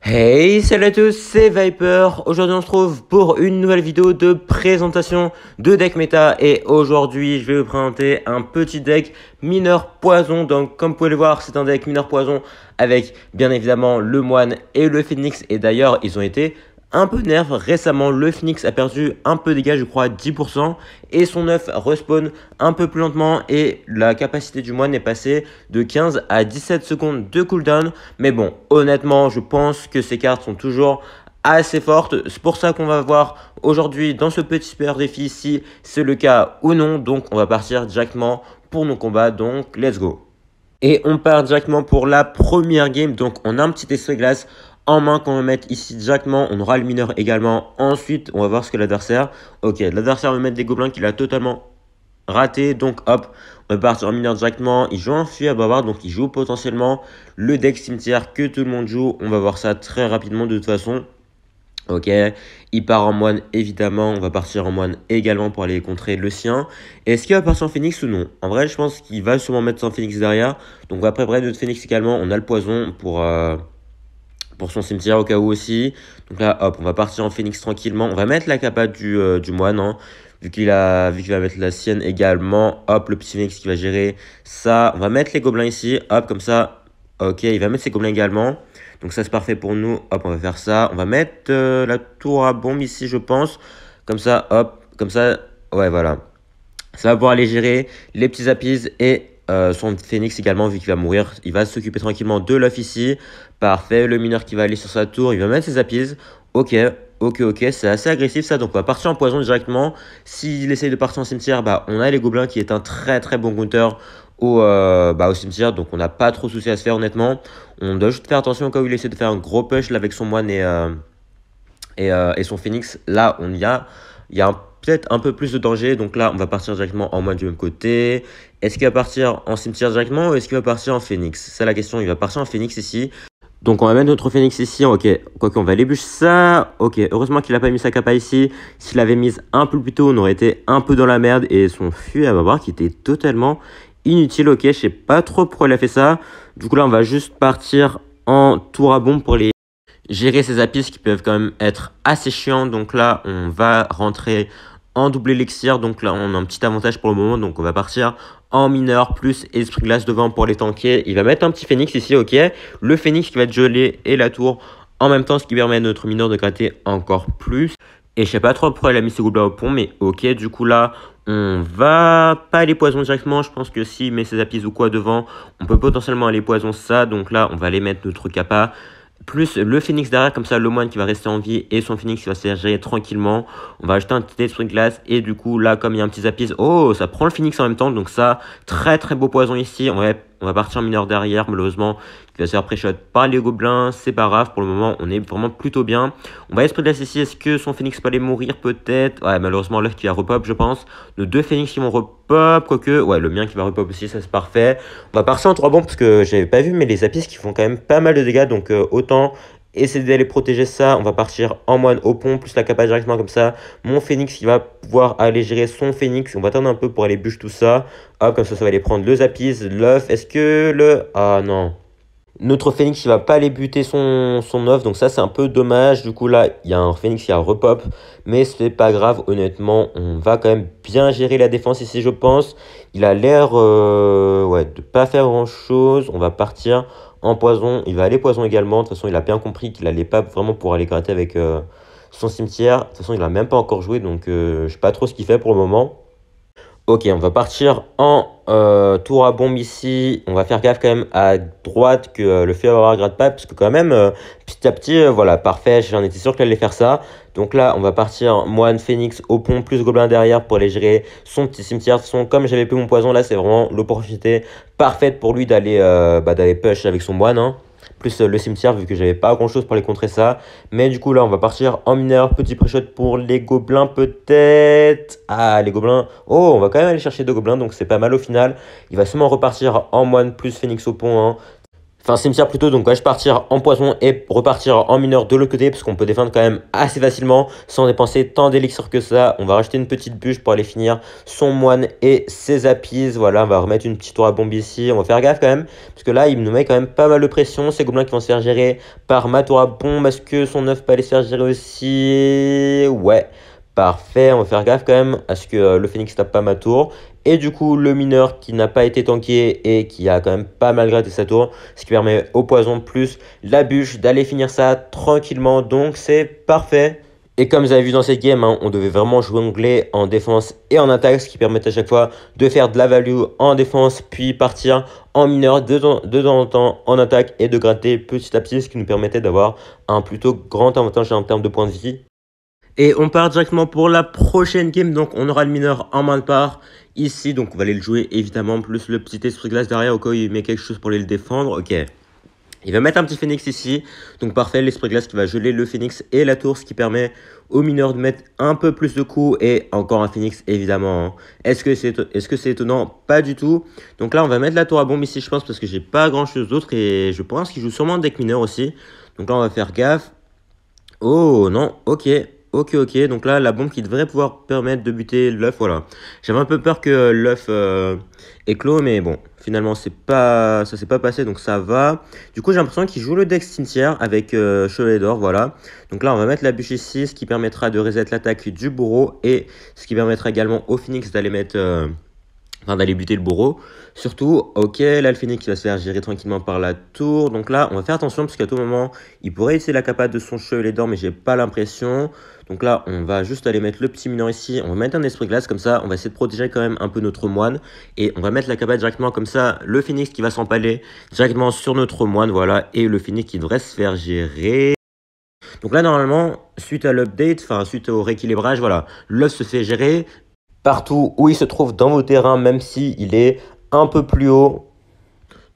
Hey, salut à tous, c'est Viper. Aujourd'hui, on se trouve pour une nouvelle vidéo de présentation de deck méta. Et aujourd'hui, je vais vous présenter un petit deck mineur poison. Donc, comme vous pouvez le voir, c'est un deck mineur poison avec bien évidemment le moine et le phoenix. Et d'ailleurs, ils ont été un peu nerfs récemment. Le phoenix a perdu un peu de dégâts, je crois 10%, et son œuf respawn un peu plus lentement, et la capacité du moine est passée de 15 à 17 secondes de cooldown. Mais bon, honnêtement, je pense que ces cartes sont toujours assez fortes. C'est pour ça qu'on va voir aujourd'hui dans ce petit super défi si c'est le cas ou non. Donc on va partir directement pour nos combats, donc let's go. Et on part directement pour la première game. Donc on a un petit essuie-glace en main qu'on va mettre ici directement. On aura le mineur également. Ensuite, on va voir ce que l'adversaire. Ok, l'adversaire va mettre des gobelins qu'il a totalement raté. Donc hop, on va partir en mineur directement. Il joue un fusil à bavard, donc il joue potentiellement le deck cimetière que tout le monde joue. On va voir ça très rapidement de toute façon. Ok, il part en moine évidemment, on va partir en moine également pour aller contrer le sien. Est-ce qu'il va partir en phoenix ou non? En vrai, je pense qu'il va sûrement mettre son phoenix derrière. Donc on va préparer notre phoenix également, on a le poison pour son cimetière au cas où aussi. Donc là, hop, on va partir en phoenix tranquillement. On va mettre la capa du moine, hein, vu qu'il va mettre la sienne également. Hop, le petit phoenix qui va gérer ça. On va mettre les gobelins ici, hop, comme ça. Ok, il va mettre ses gobelins également. Donc ça, c'est parfait pour nous. Hop, on va faire ça. On va mettre la tour à bombe ici, je pense. Comme ça, hop, comme ça. Ouais, voilà. Ça va pouvoir aller gérer les petits apis et son phoenix également, vu qu'il va mourir. Il va s'occuper tranquillement de l'œuf ici. Parfait, le mineur qui va aller sur sa tour, il va mettre ses apis. Ok, ok, c'est assez agressif ça. Donc on va partir en poison directement. S'il essaye de partir en cimetière, bah, on a les gobelins qui est un très bon counter au cimetière. Donc on n'a pas trop de soucis à se faire honnêtement. On doit juste faire attention au cas où il essaie de faire un gros push là, avec son moine et son phoenix. Là, il y a peut-être un peu plus de danger. Donc là, on va partir directement en moine du même côté. Est-ce qu'il va partir en cimetière directement ou est-ce qu'il va partir en phoenix? C'est la question. Il va partir en phoenix ici. Donc on va mettre notre phoenix ici. Ok, quoique on va aller bûcher ça. Ok, heureusement qu'il n'a pas mis sa capa ici. S'il avait mis un peu plus tôt, on aurait été un peu dans la merde. Et son fusil à bavard qui était totalement inutile. Ok, je sais pas trop pourquoi il a fait ça. Du coup là, on va juste partir en tour à bombe pour les gérer ces apis qui peuvent quand même être assez chiants. Donc là, on va rentrer en double élixir. Donc là, on a un petit avantage pour le moment. Donc on va partir en mineur plus esprit glace devant pour les tanker. Il va mettre un petit phoenix ici, ok. Le phoenix qui va être gelé et la tour en même temps, ce qui permet à notre mineur de gratter encore plus. Et je sais pas trop pourquoi il a mis ses gobelins au pont, mais ok, du coup là, on va pas aller poison directement. Je pense que s'il met ses apis ou quoi devant, on peut potentiellement aller poison ça. Donc là, on va aller mettre notre capa plus le phoenix derrière, comme ça le moine qui va rester en vie et son phoenix qui va se gérer tranquillement. On va ajouter un petit esprit de glace et du coup là, comme il y a un petit apis, oh, ça prend le phoenix en même temps. Donc ça, très beau poison ici. On va partir en mineur derrière, malheureusement, qui va se faire pré-shot par les gobelins. C'est pas grave, pour le moment, on est vraiment plutôt bien. On va esprit de glace ici. Est-ce que son phoenix peut aller mourir? Peut-être. Ouais, malheureusement, l'œuf qui va repop, je pense. Nos deux phoenix qui vont repop, quoique. Ouais, le mien qui va repop aussi, ça c'est parfait. On va partir en 3 bombes parce que j'avais pas vu, mais les apis qui font quand même pas mal de dégâts. Donc autant essayer d'aller protéger ça. On va partir en moine au pont, plus la capa directement comme ça. Mon phoenix qui va pouvoir aller gérer son phoenix. On va attendre un peu pour aller bûcher tout ça. Hop, comme ça va aller prendre le zapis, l'œuf. Est-ce que le... Ah non. Notre phoenix, il va pas aller buter son œuf. Donc ça, c'est un peu dommage. Du coup, là, il y a un phoenix qui a repop. Mais c'est pas grave, honnêtement. On va quand même bien gérer la défense ici, je pense. Il a l'air ouais, de pas faire grand-chose. On va partir en poison. Il va aller poison également. De toute façon, il a bien compris qu'il allait pas vraiment pour aller gratter avec son cimetière. De toute façon, il a même pas encore joué. Donc, je sais pas trop ce qu'il fait pour le moment. Ok, on va partir en tour à bombe ici. On va faire gaffe quand même à droite que le fait avoir gratte pas. Parce que quand même, petit à petit, voilà, parfait. J'en étais sûr qu'il allait faire ça. Donc là, on va partir moine, phoenix au pont, plus gobelin derrière pour aller gérer son petit cimetière. De toute façon, comme j'avais plus mon poison, là, c'est vraiment l'opportunité parfaite pour lui d'aller d'aller push avec son moine, hein. Plus le cimetière, vu que j'avais pas grand chose pour les contrer ça. Mais du coup là on va partir en mineur. Petit pré-shot pour les gobelins peut-être. Ah, les gobelins. Oh, on va quand même aller chercher 2 gobelins, donc c'est pas mal au final. Il va seulement repartir en moine plus phoenix au pont, hein. Enfin, cimetière plutôt, donc vais-je partir en poison et repartir en mineur de l'autre côté, parce qu'on peut défendre quand même assez facilement sans dépenser tant d'élixir que ça. On va racheter une petite bûche pour aller finir son moine et ses appises. Voilà, on va remettre une petite tour à bombe ici. On va faire gaffe quand même, parce que là, il nous met quand même pas mal de pression. Ces gobelins qui vont se faire gérer par ma tour à bombe. Est-ce que son œuf peut aller se faire gérer aussi? Ouais. Parfait, on va faire gaffe quand même à ce que le phénix tape pas ma tour. Et du coup, le mineur qui n'a pas été tanké et qui a quand même pas mal gratté sa tour, ce qui permet au poison plus la bûche d'aller finir ça tranquillement. Donc c'est parfait. Et comme vous avez vu dans cette game, hein, on devait vraiment jongler en défense et en attaque, ce qui permet à chaque fois de faire de la value en défense, puis partir en mineur de temps en temps en attaque et de gratter petit à petit, ce qui nous permettait d'avoir un plutôt grand avantage en termes de points de vie. Et on part directement pour la prochaine game. Donc on aura le mineur en main de part ici. Donc on va aller le jouer évidemment. Plus le petit esprit glace derrière au cas où il met quelque chose pour aller le défendre. Ok. Il va mettre un petit phénix ici. Donc parfait, l'esprit glace qui va geler le phénix et la tour. Ce qui permet au mineur de mettre un peu plus de coups. Et encore un phénix évidemment. Hein. Est-ce que c'est étonnant? Pas du tout. Donc là on va mettre la tour à bombe ici je pense. Parce que j'ai pas grand chose d'autre. Et je pense qu'il joue sûrement un deck mineur aussi. Donc là on va faire gaffe. Oh non, ok. Ok, donc là, la bombe qui devrait pouvoir permettre de buter l'œuf, voilà. J'avais un peu peur que l'œuf éclot, mais bon, finalement, ça s'est pas passé, donc ça va. Du coup, j'ai l'impression qu'il joue le deck cimetière avec Chevalier d'Or, voilà. Donc là, on va mettre la bûche ici, ce qui permettra de reset l'attaque du bourreau, et ce qui permettra également au Phoenix d'aller mettre... Enfin, d'aller buter le bourreau. Surtout, ok, là, le phénix qui va se faire gérer tranquillement par la tour. Donc là, on va faire attention parce qu'à tout moment, il pourrait utiliser la capa de son chevalier d'or, mais j'ai pas l'impression. Donc là, on va juste aller mettre le petit mineur ici. On va mettre un esprit glace, comme ça, on va essayer de protéger quand même un peu notre moine. Et on va mettre la capa directement comme ça, le phénix qui va s'empaler directement sur notre moine, voilà. Et le phénix qui devrait se faire gérer. Donc là, normalement, suite à l'update, enfin, suite au rééquilibrage, voilà, l'œuf se fait gérer partout où il se trouve dans vos terrains, même si il est un peu plus haut.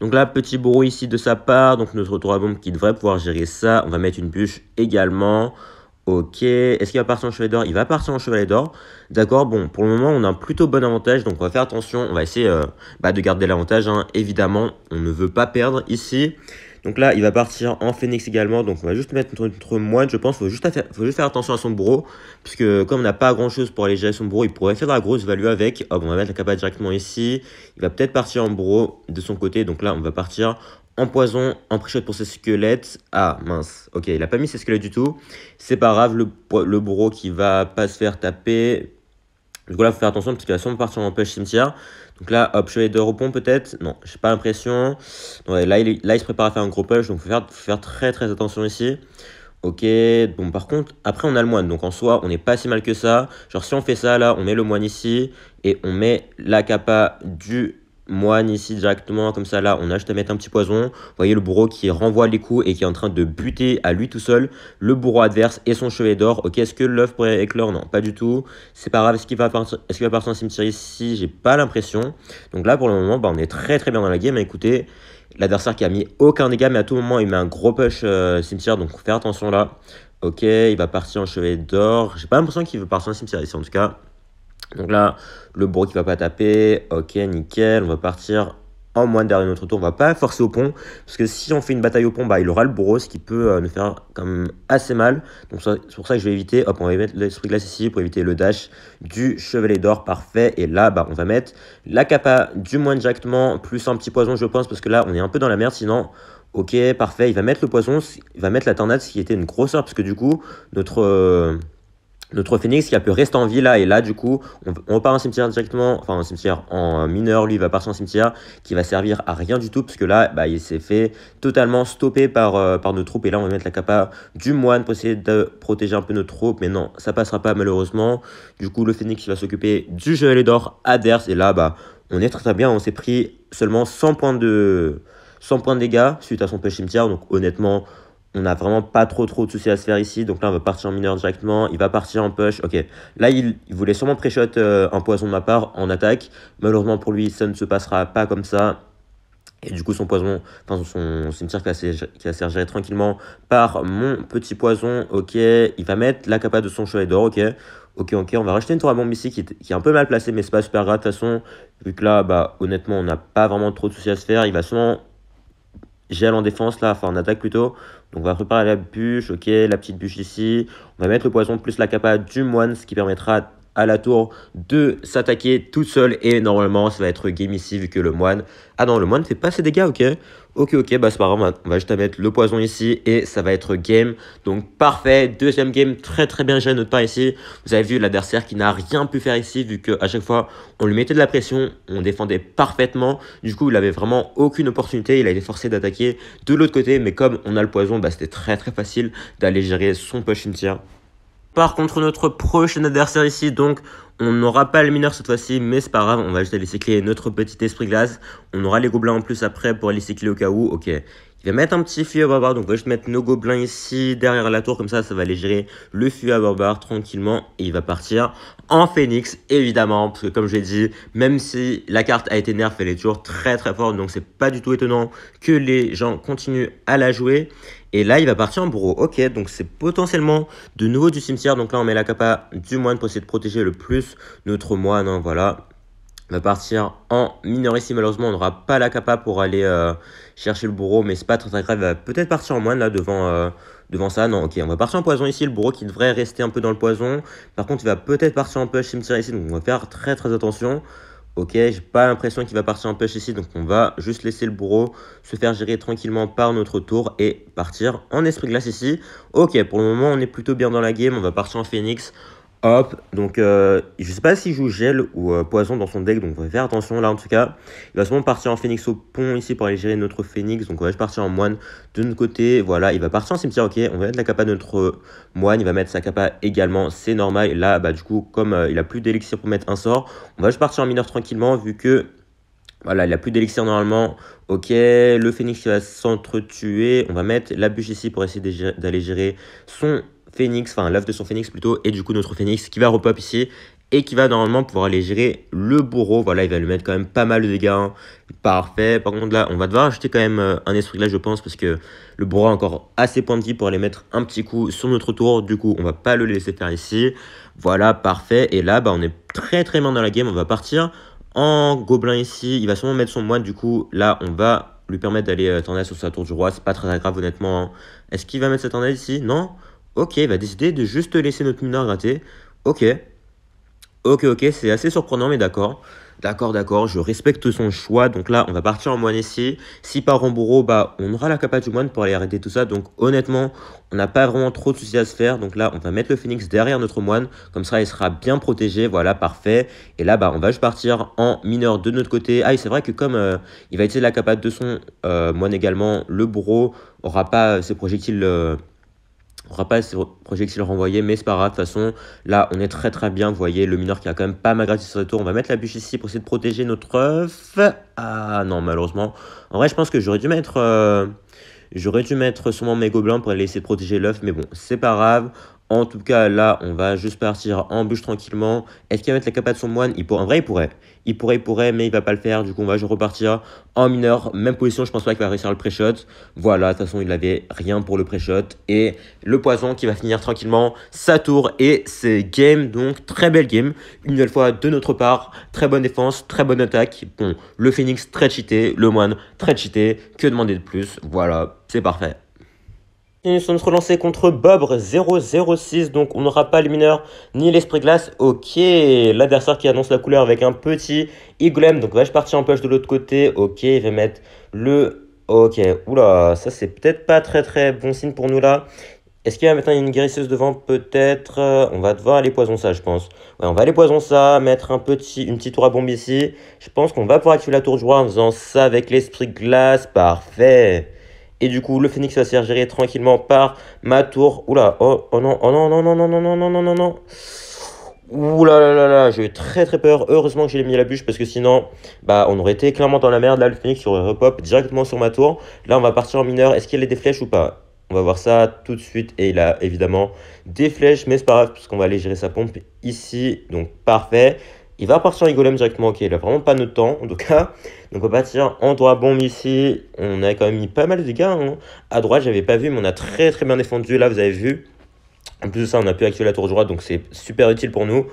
Donc là, petit bourreau ici de sa part. Donc notre tour à bombe qui devrait pouvoir gérer ça. On va mettre une bûche également. Ok. Est-ce qu'il va partir en chevalier d'or? Il va partir en chevalier d'or. D'accord. Bon, pour le moment, on a un plutôt bon avantage. Donc on va faire attention. On va essayer de garder l'avantage. Hein. Évidemment, on ne veut pas perdre ici. Donc là, il va partir en phénix également. Donc on va juste mettre notre moine, je pense. Faut juste faire attention à son bourreau. Puisque comme on n'a pas grand chose pour aller gérer son bourreau, il pourrait faire de la grosse value avec. Hop, on va mettre la capa directement ici. Il va peut-être partir en bourreau de son côté. Donc là, on va partir en poison, en pré-shot pour ses squelettes. Ah mince, ok, il n'a pas mis ses squelettes du tout. C'est pas grave, le bourreau qui va pas se faire taper. Donc là, il faut faire attention parce qu'il va sûrement partir en push cimetière. Donc là, hop, chevalier de repos peut-être. Non, j'ai pas l'impression. Ouais, là, il se prépare à faire un gros push. Donc il faut faire très très attention ici. Ok, bon par contre, après on a le moine. Donc en soi, on n'est pas si mal que ça. Genre si on fait ça, là, on met le moine ici. Et on met la capa du moine ici directement. Comme ça, là, on a juste à mettre un petit poison. Vous voyez le bourreau qui renvoie les coups et qui est en train de buter à lui tout seul le bourreau adverse et son chevalier d'or. Ok, est-ce que l'œuf pourrait éclore? Non, pas du tout. C'est pas grave. Est-ce qu'il va partir en cimetière ici? J'ai pas l'impression. Donc là, pour le moment, on est très très bien dans la game. Écoutez, l'adversaire qui a mis aucun dégât, mais à tout moment, il met un gros push cimetière. Donc, faut faire attention là. Ok, il va partir en chevalier d'or. J'ai pas l'impression qu'il veut partir en cimetière ici, en tout cas. Donc là, le bourreau qui va pas taper. Ok, nickel. On va partir en moine derrière notre tour. On va pas forcer au pont. Parce que si on fait une bataille au pont, il aura le bourreau. Ce qui peut nous faire quand même assez mal. Donc c'est pour ça que je vais éviter. Hop, on va mettre l'esprit glace ici pour éviter le dash du chevalier d'or. Parfait. Et là, on va mettre la capa du moine directement. Plus un petit poison, je pense. Parce que là, on est un peu dans la merde. Sinon... Ok, parfait. Il va mettre le poison. Il va mettre la tornade, ce qui était une grosseur. Parce que du coup, notre phénix qui a pu rester en vie là, et là du coup on part en cimetière directement, enfin en cimetière en mineur, lui il va partir en cimetière qui va servir à rien du tout parce que là il s'est fait totalement stopper par nos troupes. Et là on va mettre la capa du moine pour essayer de protéger un peu nos troupes, mais non, ça passera pas malheureusement. Du coup le phénix va s'occuper du chevalier d'or adverse, et là on est très très bien. On s'est pris seulement 100 points de dégâts suite à son push cimetière, donc honnêtement on n'a vraiment pas trop de soucis à se faire ici. Donc là, on va partir en mineur directement. Il va partir en push. Ok. Là, il voulait sûrement pré-shot un poison de ma part en attaque. Malheureusement pour lui, ça ne se passera pas comme ça. Et du coup, son cimetière qui va se faire gérer tranquillement par mon petit poison. Ok. Il va mettre la capa de son chevalier d'or. Ok. Ok. On va racheter une tour à bombe ici qui est un peu mal placée, mais c'est pas super grave de toute façon. Vu que là, honnêtement, on n'a pas vraiment trop de soucis à se faire. Il va sûrement gel en défense là, enfin en attaque plutôt. Donc on va préparer la bûche, ok, la petite bûche ici. On va mettre le poison plus la capa du moine, ce qui permettra à la tour de s'attaquer toute seule. Et normalement, ça va être game ici vu que le moine... Ah non, le moine fait pas ses dégâts, ok. Ok, bah c'est pas grave, on va juste mettre le poison ici et ça va être game. Donc parfait, deuxième game très bien géré de notre part ici. Vous avez vu l'adversaire qui n'a rien pu faire ici vu qu'à chaque fois on lui mettait de la pression, on défendait parfaitement. Du coup il avait vraiment aucune opportunité, il a été forcé d'attaquer de l'autre côté. Mais comme on a le poison, bah, c'était très facile d'aller gérer son push cimetière. Par contre, notre prochain adversaire ici, donc, on n'aura pas le mineur cette fois-ci, mais c'est pas grave, on va juste aller cycler notre petit esprit glace. On aura les gobelins en plus après pour aller cycler au cas où, ok. Il va mettre un petit fût à barbare, donc on va juste mettre nos gobelins ici derrière la tour, comme ça va aller gérer le fût à barbare tranquillement. Et il va partir en phénix, évidemment, parce que comme je l'ai dit, même si la carte a été nerf, elle est toujours très forte, donc c'est pas du tout étonnant que les gens continuent à la jouer. Et là, il va partir en bourreau. Ok, donc c'est potentiellement de nouveau du cimetière. Donc là, on met la capa du moine pour essayer de protéger le plus notre moine. Hein, voilà. On va partir en mineur ici. Malheureusement, on n'aura pas la capa pour aller chercher le bourreau. Mais c'est pas très grave. Il va peut-être partir en moine là devant ça. Non, ok. On va partir en poison ici. Le bourreau qui devrait rester un peu dans le poison. Par contre, il va peut-être partir en push cimetière ici. Donc on va faire très attention. Ok, j'ai pas l'impression qu'il va partir en push ici, donc on va juste laisser le bourreau se faire gérer tranquillement par notre tour et partir en esprit glace ici. Ok, pour le moment on est plutôt bien dans la game, on va partir en phénix. Hop, donc je sais pas s'il joue gel ou poison dans son deck, donc on va faire attention là en tout cas. Il va sûrement partir en phénix au pont ici pour aller gérer notre phénix, donc on va juste partir en moine de notre côté. Voilà, il va partir en cimetière, ok, on va mettre la capa de notre moine, il va mettre sa capa également, c'est normal. Et là, bah du coup, comme il a plus d'élixir pour mettre un sort, on va juste partir en mineur tranquillement vu que... Voilà, il n'a plus d'élixir normalement. Ok, le phénix qui va s'entretuer. On va mettre la bûche ici pour essayer d'aller gérer son phénix, enfin l'œuf de son phénix plutôt. Et du coup, notre phénix qui va repop ici et qui va normalement pouvoir aller gérer le bourreau. Voilà, il va lui mettre quand même pas mal de dégâts. Hein. Parfait. Par contre, là, on va devoir acheter quand même un esprit là, je pense, parce que le bourreau a encore assez points de vie pour aller mettre un petit coup sur notre tour. Du coup, on va pas le laisser faire ici. Voilà, parfait. Et là, bah, on est très bien dans la game. On va partir en gobelin ici, il va sûrement mettre son moine. Du coup, là, on va lui permettre d'aller tornade sur sa tour du roi. C'est pas très grave, honnêtement. Hein. Est-ce qu'il va mettre sa tornade ici? Non. Ok, il va décider de juste laisser notre mineur gratter. Ok, c'est assez surprenant, mais d'accord. D'accord, je respecte son choix. Donc là, on va partir en moine ici. S'il part en bourreau, bah, on aura la capa du moine pour aller arrêter tout ça. Donc honnêtement, on n'a pas vraiment trop de soucis à se faire. Donc là, on va mettre le phénix derrière notre moine. Comme ça, il sera bien protégé. Voilà, parfait. Et là, bah, on va juste partir en mineur de notre côté. Ah, et c'est vrai que comme il va utiliser la capa de son moine également, le bourreau aura pas ses projectiles... on n'aura pas ces projectiles renvoyés, mais c'est pas grave. De toute façon, là, on est très bien. Vous voyez, le mineur qui a quand même pas mal gratis sur le tour. On va mettre la bûche ici pour essayer de protéger notre œuf. Ah non, malheureusement. En vrai, je pense que j'aurais dû mettre sûrement mes gobelins pour aller essayer de protéger l'œuf. Mais bon, c'est pas grave. En tout cas, là, on va juste partir en bûche tranquillement. Est-ce qu'il va mettre la capa de son moine? En vrai, il pourrait. Il pourrait, mais il va pas le faire. Du coup, on va juste repartir en mineur. Même position, je pense pas qu'il va réussir le pré-shot. Voilà, de toute façon, il avait rien pour le pré-shot. Et le poison qui va finir tranquillement sa tour. Et c'est game, donc très belle game. Une nouvelle fois de notre part. Très bonne défense, très bonne attaque. Bon, le phénix très cheaté, le moine très cheaté. Que demander de plus? Voilà, c'est parfait. Nous sommes relancés contre Bobre 006, donc on n'aura pas le mineur ni l'esprit glace. Ok, l'adversaire qui annonce la couleur avec un petit Igolem, donc va-je partir en push de l'autre côté. Ok, il va mettre le... Ok, oula, ça c'est peut-être pas très bon signe pour nous là. Est-ce qu'il va mettre une guérisseuse devant? Peut-être. On va devoir aller poison ça, je pense. Ouais, on va aller poison ça, mettre une petite tour à bombe ici. Je pense qu'on va pouvoir activer la tour du roi en faisant ça avec l'esprit glace. Parfait. Et du coup, le phénix va se faire gérer tranquillement par ma tour. Oula, oh non, non. Ouh là, j'ai eu très peur. Heureusement que j'ai mis la bûche parce que sinon, bah, on aurait été clairement dans la merde. Là, le phénix aurait repop directement sur ma tour. Là, on va partir en mineur. Est-ce qu'il a des flèches ou pas? On va voir ça tout de suite. Et il a évidemment des flèches, mais c'est pas grave puisqu'on va aller gérer sa pompe ici. Donc, parfait. Il va partir en golem directement, ok, il a vraiment pas notre temps en tout cas. Donc on va partir en droit bombe ici. On a quand même mis pas mal de dégâts. Hein. À droite, j'avais pas vu, mais on a très bien défendu. Là, vous avez vu. En plus de ça, on a pu activer la tour droite, donc c'est super utile pour nous.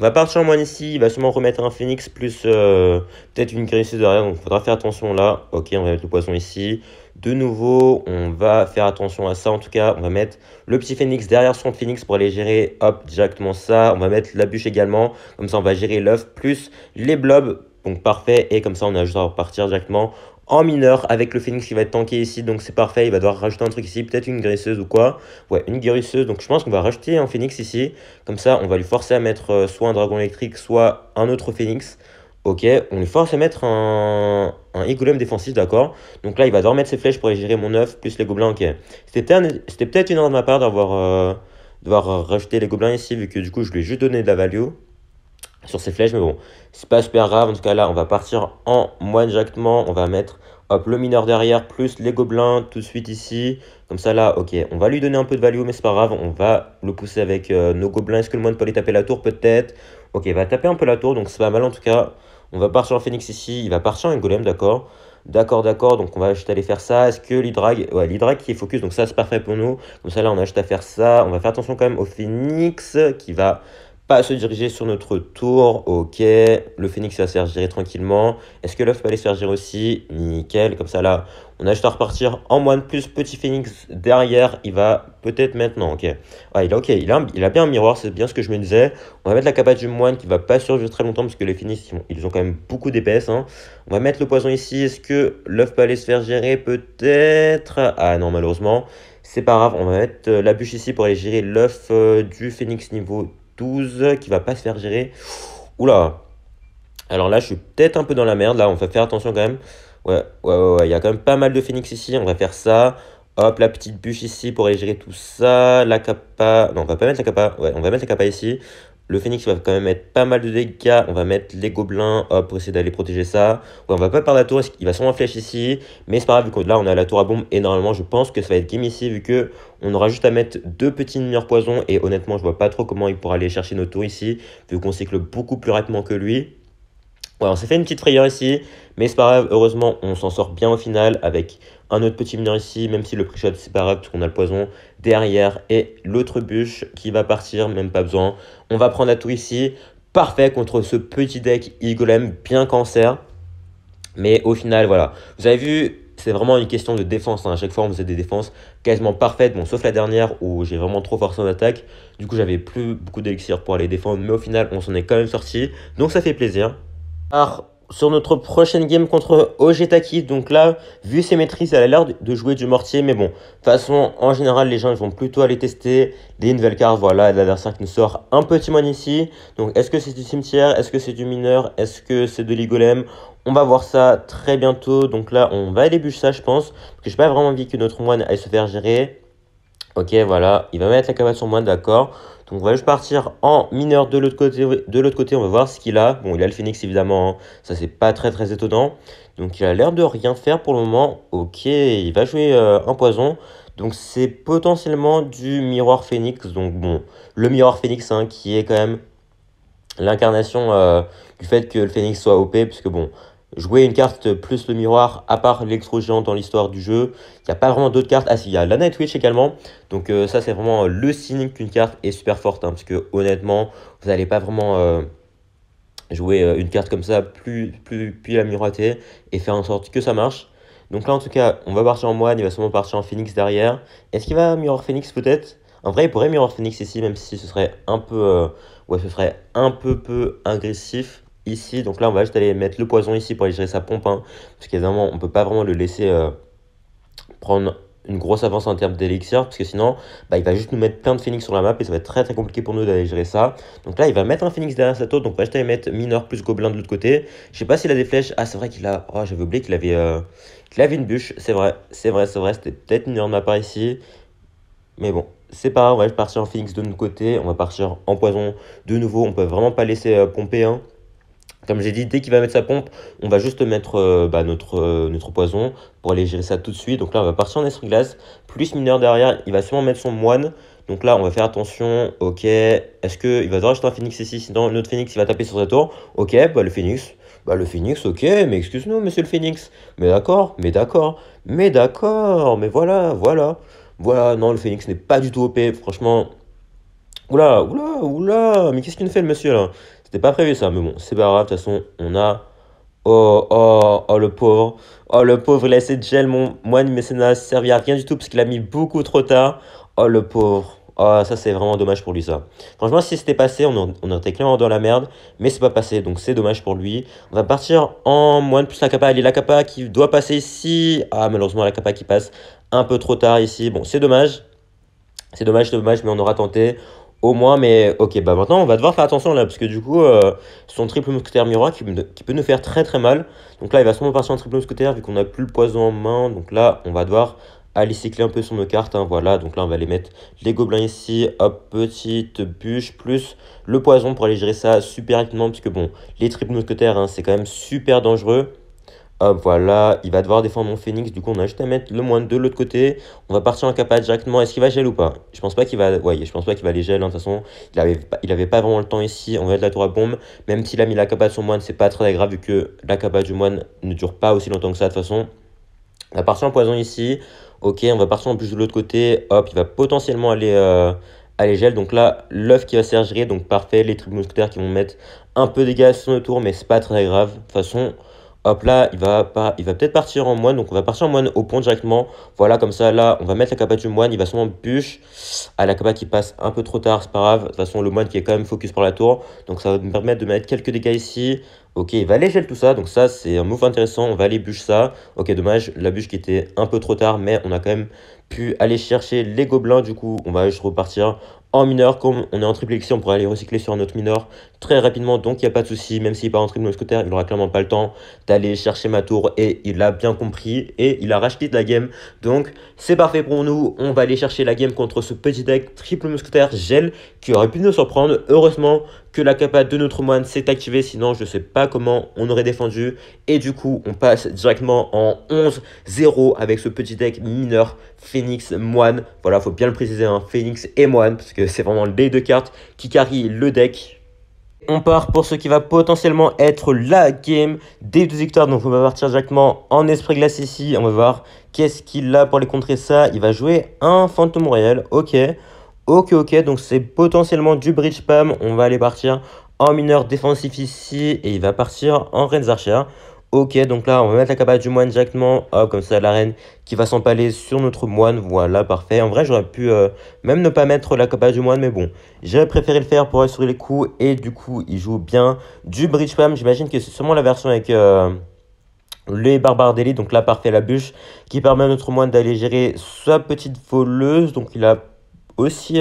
On va partir en moine ici, il va sûrement remettre un phénix plus peut-être une guérisseuse derrière, donc il faudra faire attention là. Ok, on va mettre le poison ici. De nouveau, on va faire attention à ça en tout cas. On va mettre le petit phénix derrière son phénix pour aller gérer, hop, directement ça. On va mettre la bûche également, comme ça on va gérer l'œuf plus les blobs. Donc parfait, et comme ça on a juste à repartir directement en mineur avec le phénix qui va être tanké ici, donc c'est parfait. Il va devoir rajouter un truc ici, peut-être une guérisseuse ou quoi. Ouais, une guérisseuse, donc je pense qu'on va rajouter un phénix ici. Comme ça, on va lui forcer à mettre soit un dragon électrique, soit un autre phénix. Ok, on lui force à mettre un golem défensif, d'accord. Donc là, il va devoir mettre ses flèches pour aller gérer mon œuf, plus les gobelins, ok. C'était peut-être une erreur de ma part devoir rajouter les gobelins ici, vu que du coup, je lui ai juste donné de la value sur ses flèches, mais bon, c'est pas super grave. En tout cas, là, on va partir en moine directement. On va mettre hop, le mineur derrière, plus les gobelins tout de suite ici. Comme ça, là, ok, on va lui donner un peu de value, mais c'est pas grave. On va le pousser avec nos gobelins. Est-ce que le moine peut aller taper la tour? Peut-être. Ok, il va taper un peu la tour, donc c'est pas mal en tout cas. On va partir en phénix ici. Il va partir en golem, d'accord. D'accord, d'accord, donc on va juste aller faire ça. Est-ce que l'hydrag, ouais, l'hydrag qui est focus, donc ça c'est parfait pour nous. Comme ça, là, on a juste à faire ça. On va faire attention quand même au phénix qui va pas se diriger sur notre tour. Ok, le phénix va se faire gérer tranquillement. Est-ce que l'œuf peut aller se faire gérer aussi? Nickel, comme ça là, on a juste à repartir en moine plus petit phénix derrière. Il va peut-être maintenant, ok. Ah, il a, ok, il a bien un miroir, c'est bien ce que je me disais. On va mettre la capacité du moine qui va pas survivre très longtemps parce que les phénix, ils ont quand même beaucoup d'épaisse, hein. On va mettre le poison ici. Est-ce que l'œuf peut aller se faire gérer? Peut-être. Ah non, malheureusement. C'est pas grave, on va mettre la bûche ici pour aller gérer l'œuf du phénix niveau 12 qui va pas se faire gérer. Oula. Alors là, je suis peut-être un peu dans la merde. Là, on va faire attention quand même. Ouais. Il y a quand même pas mal de phénix ici. On va faire ça. Hop, la petite bûche ici pour aller gérer tout ça. La capa. Non, on va pas mettre la capa. Ouais, on va mettre la capa ici. Le phénix va quand même mettre pas mal de dégâts. On va mettre les gobelins, hop, pour essayer d'aller protéger ça. Ouais, on va pas perdre la tour. Il va sûrement flèche ici. Mais c'est pas grave, vu que là, on a la tour à bombe. Et normalement, je pense que ça va être game ici, vu que on aura juste à mettre deux petits mineurs poison. Et honnêtement, je vois pas trop comment il pourra aller chercher nos tours ici, vu qu'on cycle beaucoup plus rapidement que lui. Ouais, on s'est fait une petite frayeur ici, mais c'est pas grave, heureusement, on s'en sort bien au final avec un autre petit mineur ici, même si le pré-shot, c'est pas grave, parce qu'on a le poison derrière et l'autre bûche qui va partir, même pas besoin. On va prendre la tour ici, parfait contre ce petit deck e-golem bien cancer. Mais au final, voilà, vous avez vu, c'est vraiment une question de défense, hein. À chaque fois, on faisait des défenses quasiment parfaites, bon, sauf la dernière où j'ai vraiment trop forcé en attaque. Du coup, j'avais plus beaucoup d'élixir pour aller défendre, mais au final, on s'en est quand même sorti, donc ça fait plaisir. Alors, sur notre prochaine game contre Ogetaki, donc là, vu ses maîtrises, elle a l'air de jouer du mortier, mais bon, de toute façon, en général, les gens ils vont plutôt aller tester des nouvelles cartes. Voilà, l'adversaire qui nous sort un petit moine ici. Donc, est-ce que c'est du cimetière? Est-ce que c'est du mineur? Est-ce que c'est de l'igolem? On va voir ça très bientôt. Donc là, on va aller bûcher ça, je pense, parce que j'ai pas vraiment envie que notre moine aille se faire gérer. Ok, voilà, il va mettre la cabane sur moine, d'accord. Donc on va juste partir en mineur de l'autre côté. De l'autre côté, on va voir ce qu'il a. Bon, il a le phénix évidemment, hein. Ça c'est pas très étonnant. Donc il a l'air de rien faire pour le moment. Ok, il va jouer un poison. Donc c'est potentiellement du miroir phénix. Donc bon, le miroir phénix, hein, qui est quand même l'incarnation du fait que le phénix soit OP, puisque bon, jouer une carte plus le miroir, à part l'électro-géant dans l'histoire du jeu, il n'y a pas vraiment d'autres cartes. Ah si, il y a la Nightwitch également, donc ça c'est vraiment le signe qu'une carte est super forte, hein, parce que honnêtement, vous n'allez pas vraiment jouer une carte comme ça, puis la miroiter, et faire en sorte que ça marche. Donc là en tout cas, on va partir en moine, il va sûrement partir en phénix derrière. Est-ce qu'il va miroir phénix peut-être? En vrai, il pourrait miroir phénix ici, même si ce serait un peu... ouais, ce serait un peu agressif ici. Donc là, on va juste aller mettre le poison ici pour aller gérer sa pompe, hein, parce qu'évidemment, on peut pas vraiment le laisser prendre une grosse avance en termes d'élixir, parce que sinon, bah, il va juste nous mettre plein de phénix sur la map et ça va être très compliqué pour nous d'aller gérer ça. Donc là, il va mettre un phénix derrière sa tour, donc on va juste aller mettre mineur plus gobelin de l'autre côté. Je sais pas s'il a des flèches. Ah, c'est vrai qu'il a... Oh, j'avais oublié qu'il avait une bûche. C'est vrai. C'était peut-être une erreur de ma part ici. Mais bon, c'est pas grave, on va juste partir en phénix de notre côté. On va partir en poison de nouveau. On peut vraiment pas laisser pomper, hein. Comme j'ai dit, dès qu'il va mettre sa pompe, on va juste mettre notre poison pour aller gérer ça tout de suite. Donc là, on va partir en esprit glace, plus mineur derrière. Il va sûrement mettre son moine. Donc là, on va faire attention. Ok, est-ce qu'il va devoir acheter un phénix ici? Sinon, notre phénix, il va taper sur sa tour. Ok, bah le phénix. Bah le phénix, ok, mais excuse-nous, monsieur le phénix. Mais d'accord, mais voilà. Voilà, non, le phénix n'est pas du tout OP. Franchement, oula, mais qu'est-ce qu'il nous fait le monsieur là? C'était pas prévu ça, mais bon, c'est pas grave. De toute façon, on a... Oh, oh, oh, le pauvre. Oh, le pauvre, il a essayé de gel mon moine, mais ça n'a servi à rien du tout parce qu'il a mis beaucoup trop tard. Oh, le pauvre. Oh, ça, c'est vraiment dommage pour lui, ça. Franchement, si c'était passé, on aurait été clairement dans la merde, mais c'est pas passé, donc c'est dommage pour lui. On va partir en moine plus la capa. Allez, la capa qui doit passer ici. Ah, malheureusement, la capa qui passe un peu trop tard ici. Bon, c'est dommage. C'est dommage, mais on aura tenté au moins. Mais ok, bah maintenant on va devoir faire attention là, parce que du coup, son triple mousquetaire miroir qui peut nous faire très très mal. Donc là, il va sûrement partir en triple mousquetaire vu qu'on n'a plus le poison en main. Donc là, on va devoir aller cycler un peu sur nos cartes, hein, voilà. Donc là, on va aller mettre les gobelins ici. Hop, petite bûche plus le poison pour aller gérer ça super rapidement, parce que bon, les triples mousquetaires, hein, c'est quand même super dangereux. Hop, voilà, il va devoir défendre mon phénix. Du coup, on a juste à mettre le moins de l'autre côté. On va partir en capa directement. Est-ce qu'il va gel ou pas? Je pense pas qu'il va. Ouais, je pense pas qu'il va les gel, hein. De toute façon, il avait pas vraiment le temps ici. On va mettre la tour à bombe. Même s'il a mis la capa de son moine, c'est pas très grave vu que la capa du moine ne dure pas aussi longtemps que ça. De toute façon, on va partir en poison ici. Ok, on va partir en plus de l'autre côté. Hop, il va potentiellement aller gel. Donc là, l'œuf qui va servir. Donc parfait. Les triples mousquetaires qui vont mettre un peu de dégâts sur le tour, mais c'est pas très grave. De toute façon. Hop là, il va peut-être partir en moine, donc on va partir en moine au pont directement. Voilà, comme ça, là, on va mettre la capa du moine, il va sûrement bûche. Ah, la capa qui passe un peu trop tard, c'est pas grave. De toute façon, le moine qui est quand même focus pour la tour, donc ça va nous permettre de mettre quelques dégâts ici. Ok, il va aller gel tout ça, donc ça, c'est un move intéressant, on va aller bûche ça. Ok, dommage, la bûche qui était un peu trop tard, mais on a quand même pu aller chercher les gobelins, du coup, on va juste repartir en mineur. Comme on est en triple élixir, on pourra aller recycler sur un autre mineur très rapidement, donc il n'y a pas de souci. Même s'il part en triple mousquetaire, il aura clairement pas le temps d'aller chercher ma tour, et il a bien compris et il a racheté de la game, donc c'est parfait pour nous. On va aller chercher la game contre ce petit deck triple mousquetaire gel qui aurait pu nous surprendre. Heureusement que la capa de notre moine s'est activée, sinon je sais pas comment on aurait défendu, et du coup on passe directement en 11-0 avec ce petit deck mineur Phénix moine. Voilà, faut bien le préciser, hein, Phénix et moine, parce que c'est vraiment les deux cartes qui carry le deck. On part pour ce qui va potentiellement être la game des deux victoires. Donc on va partir directement en esprit glace ici. On va voir qu'est-ce qu'il a pour les contrer ça. Il va jouer un fantôme royal. Ok. Ok. Donc c'est potentiellement du bridge spam. On va aller partir en mineur défensif ici. Et il va partir en reine archer. Ok, donc là, on va mettre la capa du moine directement. Hop, comme ça, la reine qui va s'empaler sur notre moine. Voilà, parfait. En vrai, j'aurais pu même ne pas mettre la capa du moine, mais bon, j'ai préféré le faire pour assurer les coups. Et du coup, il joue bien du bridge spam. J'imagine que c'est sûrement la version avec les barbares d'élite. Donc là, parfait, la bûche qui permet à notre moine d'aller gérer sa petite voleuse. Donc il a aussi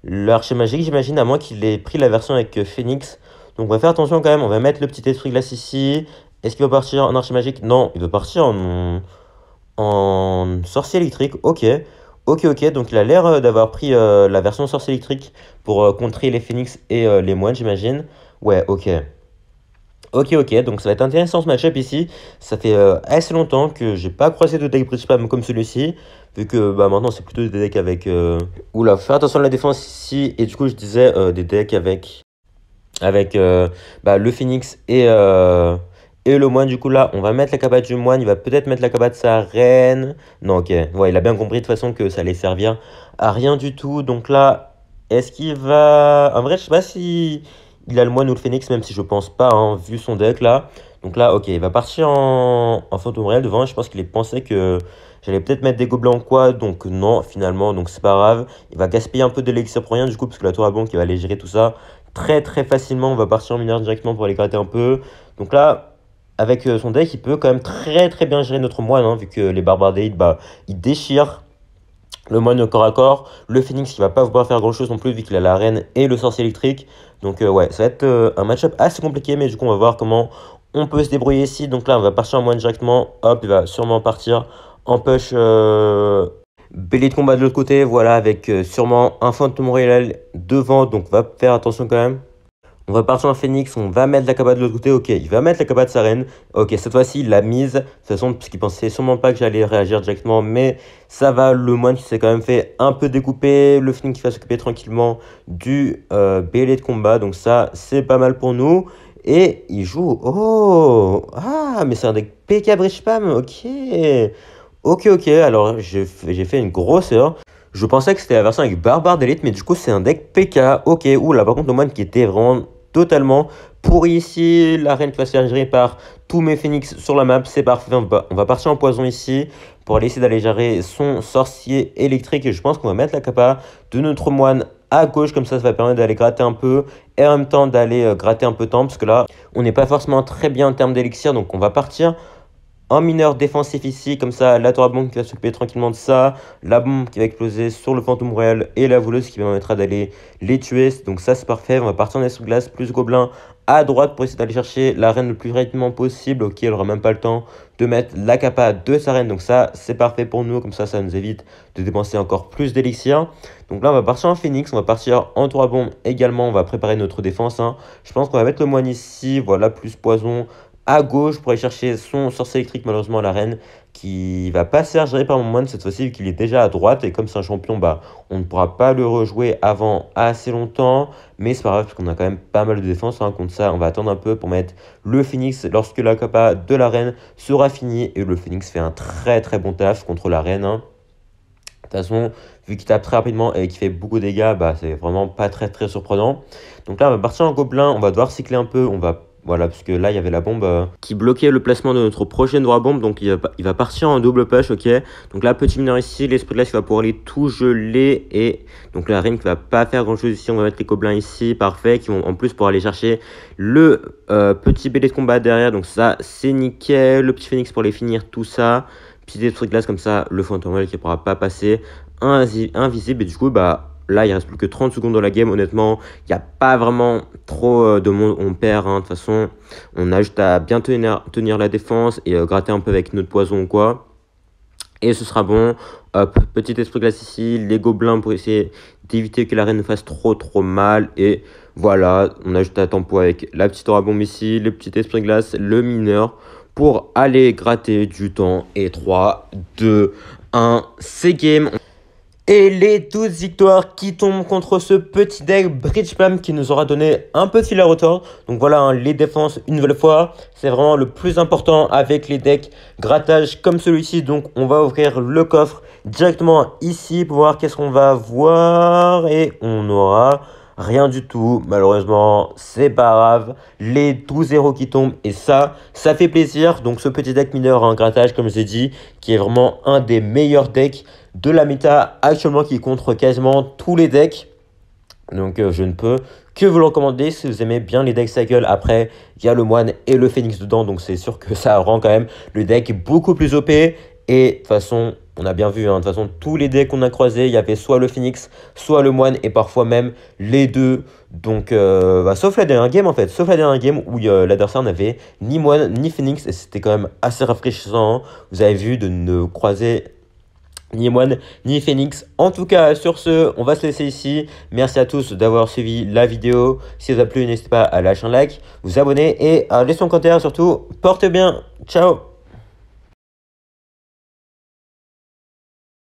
l'archer magique, j'imagine, à moins qu'il ait pris la version avec Phoenix. Donc on va faire attention quand même. On va mettre le petit esprit glace ici. Est-ce qu'il va partir en archer magique? Non, il veut partir en sorcier électrique. Ok. Donc il a l'air d'avoir pris la version sorcier électrique pour contrer les phoenix et les moines, j'imagine. Ouais, ok. Donc ça va être intéressant ce match-up ici. Ça fait assez longtemps que j'ai pas croisé de deck bridge spam comme celui-ci. Vu que bah, maintenant c'est plutôt des decks avec... Oula, faut faire attention à la défense ici. Et du coup je disais des decks avec bah, le phoenix et le moine. Du coup là on va mettre la capa du moine, il va peut-être mettre la capa de sa reine. Non, ok, ouais, il a bien compris de toute façon que ça allait servir à rien du tout. Donc là, est-ce qu'il va... En vrai, je sais pas si il a le moine ou le phoenix, même si je pense pas, hein, vu son deck là. Donc là, ok, il va partir en fantôme réel devant. Je pense qu'il pensait que j'allais peut-être mettre des gobelins ou quoi. Donc non, finalement, donc c'est pas grave. Il va gaspiller un peu d'élixir pour rien du coup, parce que la tour à bombe qui va aller gérer tout ça très facilement. On va partir en mineur directement pour aller gratter un peu. Donc là, avec son deck, il peut quand même très bien gérer notre moine, hein, vu que les barbares d'élite, bah, ils déchirent le moine au corps à corps. Le phoenix qui va pas pouvoir faire grand chose non plus, vu qu'il a la reine et le sorcier électrique. Donc ouais, ça va être un match-up assez compliqué, mais du coup on va voir comment on peut se débrouiller ici. Donc là on va partir en moine directement. Hop, il va sûrement partir en push belly de combat de l'autre côté. Voilà, avec sûrement un fantôme royal devant, donc on va faire attention quand même. On va partir en phoenix, on va mettre la capa de l'autre côté. Ok, il va mettre la capa de sa reine. Ok, cette fois-ci, il l'a mise. De toute façon, parce qu'il pensait sûrement pas que j'allais réagir directement. Mais ça va, le moine qui s'est quand même fait un peu découper. Le phoenix qui va s'occuper tranquillement du belly de combat. Donc ça, c'est pas mal pour nous. Et il joue... Oh! Ah, mais c'est un deck PK Bridge Spam. Ok. Alors, j'ai fait une grosse erreur. Je pensais que c'était la version avec Barbare d'élite, mais du coup, c'est un deck PK. Ok, oula, par contre, le moine qui était vraiment totalement. Pour ici, l'arène qui va se faire gérer par tous mes phoenix sur la map, c'est parfait. On va partir en poison ici pour aller essayer d'aller gérer son sorcier électrique. Et je pense qu'on va mettre la capa de notre moine à gauche, comme ça va permettre d'aller gratter un peu et en même temps d'aller gratter un peu de temps, parce que là, on n'est pas forcément très bien en termes d'élixir, donc on va partir un mineur défensif ici, comme ça, la tour bombe qui va s'occuper tranquillement de ça, la bombe qui va exploser sur le fantôme royal et la voleuse qui permettra d'aller les tuer. Donc ça, c'est parfait. On va partir en essuie-glace plus gobelin à droite pour essayer d'aller chercher la reine le plus rapidement possible. Ok, elle n'aura même pas le temps de mettre la capa de sa reine. Donc ça, c'est parfait pour nous. Comme ça nous évite de dépenser encore plus d'élixir. Donc là, on va partir en phoenix. On va partir en tour bombe également. On va préparer notre défense. Je pense qu'on va mettre le moine ici. Voilà, plus poison à gauche pour aller chercher son sorcier électrique, malheureusement la reine qui va pas se faire gérer par mon moine cette fois-ci vu qu'il est déjà à droite, et comme c'est un champion, bah on ne pourra pas le rejouer avant assez longtemps, mais c'est pas grave parce qu'on a quand même pas mal de défense contre ça. On va attendre un peu pour mettre le phoenix lorsque la capa de la reine sera finie, et le phoenix fait un très bon taf contre la reine. De toute façon, vu qu'il tape très rapidement et qu'il fait beaucoup de dégâts, bah c'est vraiment pas très surprenant. Donc là, on va partir en gobelin, on va devoir cycler un peu, voilà, parce que là, il y avait la bombe qui bloquait le placement de notre prochaine droit bombe. Donc, il va partir en double push, ok. Donc là, petit mineur ici, l'esprit de glace qui va pouvoir aller tout geler. Et donc, la reine qui va pas faire grand-chose ici. On va mettre les gobelins ici, parfait. Qui vont en plus pour aller chercher le petit bélé de combat derrière. Donc ça, c'est nickel. Le petit phoenix pour les finir, tout ça. Petit esprit de glace comme ça, le fantôme qui ne pourra pas passer invisible. Et du coup, bah... Là, il reste plus que 30 secondes dans la game. Honnêtement, il n'y a pas vraiment trop de monde. On perd. De toute façon, on a juste à bien tenir la défense et gratter un peu avec notre poison ou quoi. Et ce sera bon. Hop, petit esprit glace ici. Les gobelins pour essayer d'éviter que la reine ne fasse trop mal. Et voilà, on a juste à tempo avec la petite aura bombe ici, le petit esprit glace, le mineur pour aller gratter du temps. Et 3, 2, 1, c'est game. Et les 12 victoires qui tombent contre ce petit deck Bridge Spam qui nous aura donné un peu de fil à retordre. Donc voilà, les défenses une nouvelle fois, c'est vraiment le plus important avec les decks grattage comme celui-ci. Donc on va ouvrir le coffre directement ici pour voir qu'est-ce qu'on va voir. Et on aura rien du tout, malheureusement, c'est pas grave. Les 12 héros qui tombent, et ça fait plaisir. Donc ce petit deck mineur en grattage, comme je l'ai dit, qui est vraiment un des meilleurs decks de la méta actuellement, qui contre quasiment tous les decks. Donc je ne peux que vous le recommander si vous aimez bien les decks cycle. Après, il y a le moine et le phoenix dedans, donc c'est sûr que ça rend quand même le deck beaucoup plus OP. Et de toute façon, on a bien vu, de toute façon, tous les decks qu'on a croisés, il y avait soit le phoenix, soit le moine, et parfois même les deux. Donc, sauf la dernière game en fait, sauf la dernière game où l'adversaire n'avait ni moine ni phoenix, et c'était quand même assez rafraîchissant. Vous avez vu de ne croiser ni moine ni phoenix. En tout cas, sur ce, on va se laisser ici. Merci à tous d'avoir suivi la vidéo. Si ça vous a plu, n'hésitez pas à lâcher un like, vous abonner et à laisser un commentaire. Surtout, portez bien. Ciao.